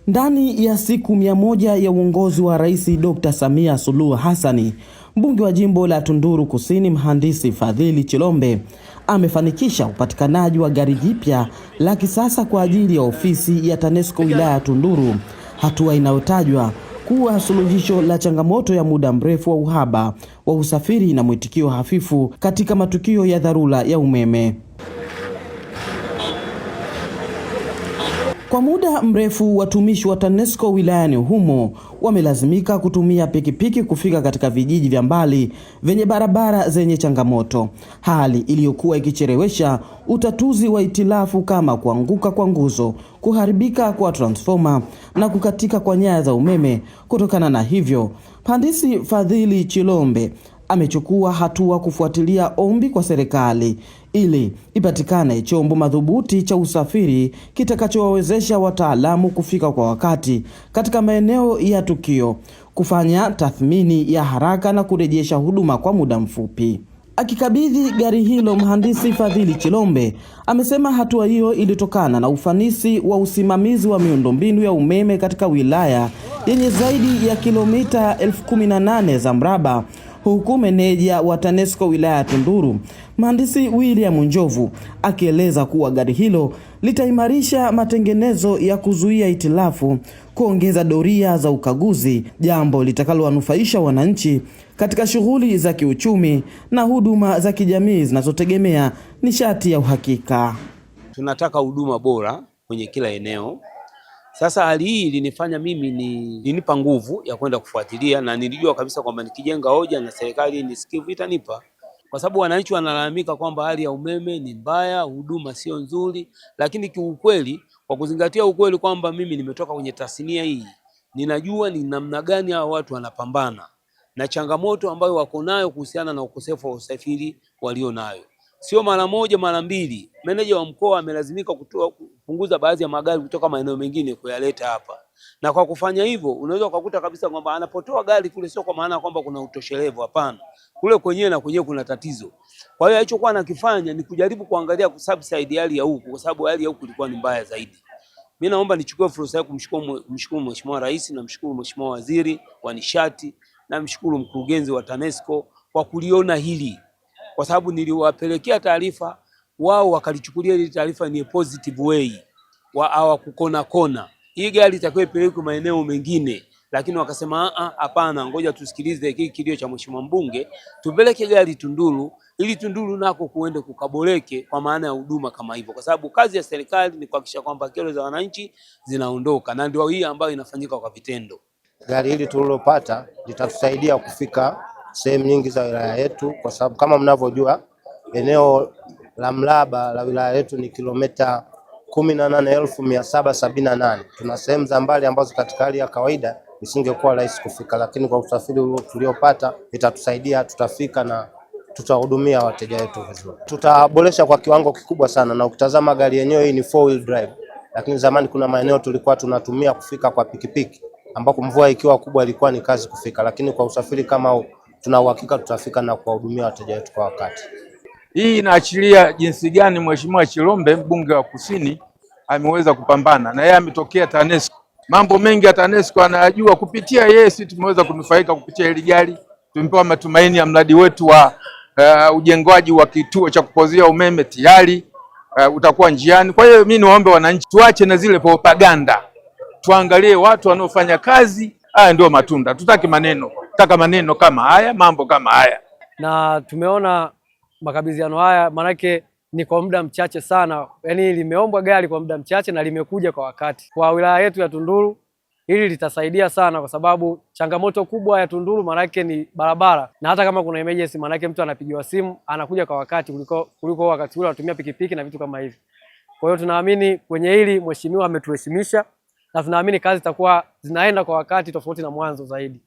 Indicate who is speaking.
Speaker 1: Ndani ya siku 100 ya uongozi wa Rais Dr. Samia Suluhu Hassan, mbunge wa jimbo la Tunduru Kusini Mhandisi Fadhili Chilombe amefanikisha upatikanaji wa gari jipya la kisasa kwa ajili ya ofisi ya TANESCO wilaya ya Tunduru, hatua inayotajwa kuwa suluhisho la changamoto ya muda mrefu wa uhaba wa usafiri na mwitikio hafifu katika matukio ya dharura ya umeme. Kwa muda mrefu watumishi wa TANESCO wilayani humo wamelazimika kutumia pikipiki kufika katika vijiji vya mbali vyenye barabara zenye changamoto, hali iliyokuwa ikichelewesha utatuzi wa itilafu kama kuanguka kwa nguzo, kuharibika kwa transformer na kukatika kwa nyaya za umeme. Kutokana na hivyo, Mhandisi Fadhili Chilombe amechukua hatua kufuatilia ombi kwa serikali ili ipatikane chombo madhubuti cha usafiri kitakachowawezesha wataalamu kufika kwa wakati katika maeneo ya tukio, kufanya tathmini ya haraka na kurejesha huduma kwa muda mfupi. Akikabidhi gari hilo, Mhandisi Fadhili Chilombe amesema hatua hiyo ilitokana na ufanisi wa usimamizi wa miundombinu ya umeme katika wilaya yenye zaidi ya kilomita 18,000 za mraba, huku meneja wa TANESCO wilaya ya Tunduru Mhandisi William Njovu akieleza kuwa gari hilo litaimarisha matengenezo ya kuzuia itilafu, kuongeza doria za ukaguzi, jambo litakalowanufaisha wananchi katika shughuli za kiuchumi na huduma za kijamii zinazotegemea nishati ya uhakika.
Speaker 2: Tunataka huduma bora kwenye kila eneo. Sasa hali hii ilinifanya mimi ilinipa nguvu ya kwenda kufuatilia, na nilijua kabisa kwamba nikijenga hoja na serikali nisikivu itanipa, kwa sababu wananchi wanalalamika kwamba hali ya umeme ni mbaya, huduma sio nzuri. Lakini kiukweli, kwa kuzingatia ukweli kwamba mimi nimetoka kwenye tasnia hii, ninajua ni namna gani hao watu wanapambana na changamoto ambayo wako nayo kuhusiana na ukosefu wa usafiri walio nayo. Sio mara moja mara mbili, meneja wa mkoa amelazimika kupunguza baadhi ya magari kutoka maeneo mengine kuyaleta hapa. Na kwa kufanya hivyo, unaweza kukuta kabisa kwamba anapotoa gari kule sio kwa maana kwamba kuna utoshelevu, hapana. Kule kwenyewe na kwenyewe kuna tatizo. Kwa hiyo alichokuwa anakifanya ni kujaribu kuangalia kusubside hali ya huku, kwa sababu hali ya huku ilikuwa ni mbaya zaidi. Mimi naomba nichukue fursa hii kumshukuru Mheshimiwa Rais, na mshukuru Mheshimiwa Waziri wa Nishati, na mshukuru mkurugenzi wa TANESCO kwa kuliona hili, kwa sababu niliwapelekea taarifa, wao wakalichukulia ile taarifa ni positive way, hawakukona kona hii gari itakuwa ipelekwe maeneo mengine, lakini wakasema hapana, ngoja tusikilize hiki kilio cha mheshimiwa mbunge, tupeleke gari Tunduru ili Tunduru nako kuende kukaboreke kwa maana ya huduma kama hivyo, kwa sababu kazi ya serikali ni kuhakikisha kwamba kero za wananchi zinaondoka, na ndio hii ambayo inafanyika kwa vitendo.
Speaker 3: Gari hili tulilopata litatusaidia kufika sehemu nyingi za wilaya yetu, kwa sababu kama mnavyojua eneo la mraba la wilaya yetu ni kilomita 18,778. Tuna sehemu za mbali ambazo katika hali ya kawaida isingekuwa rahisi kufika, lakini kwa usafiri tuliopata itatusaidia, tutafika na tutahudumia wateja wetu vizuri. Tutaboresha kwa kiwango kikubwa sana, na ukitazama gari yenyewe hii ni 4-wheel drive, lakini zamani kuna maeneo tulikuwa tunatumia kufika kwa pikipiki ambako mvua ikiwa kubwa ilikuwa ni kazi kufika, lakini kwa usafiri kama huu tuna uhakika tutafika na kuwahudumia wateja wetu kwa wakati.
Speaker 4: Hii inaachilia jinsi gani Mheshimiwa Chilombe, mbunge wa Kusini, ameweza kupambana na yeye. Ametokea TANESCO, mambo mengi ya TANESCO anayajua. Kupitia yeye sisi tumeweza kunufaika kupitia hili gari. Tumepewa matumaini ya mradi wetu wa ujengwaji wa kituo cha kupozea umeme tayari utakuwa njiani. Kwa hiyo mimi niwaombe wananchi tuache na zile propaganda, tuangalie watu wanaofanya kazi. Haya ndio matunda. Tutaki maneno, tutaka maneno kama haya, mambo kama haya.
Speaker 5: Na tumeona makabidhiano haya manake ni kwa muda mchache sana, yani limeombwa gari kwa muda mchache na limekuja kwa wakati. Kwa wilaya yetu ya Tunduru hili litasaidia sana, kwa sababu changamoto kubwa ya Tunduru manake ni barabara, na hata kama kuna emergency manake mtu anapigiwa simu anakuja kwa wakati kuliko wakati ule anatumia pikipiki na vitu kama hivi. Kwa hiyo tunaamini kwenye hili mheshimiwa ametuheshimisha, na tunaamini kazi zitakuwa zinaenda kwa wakati tofauti na mwanzo zaidi.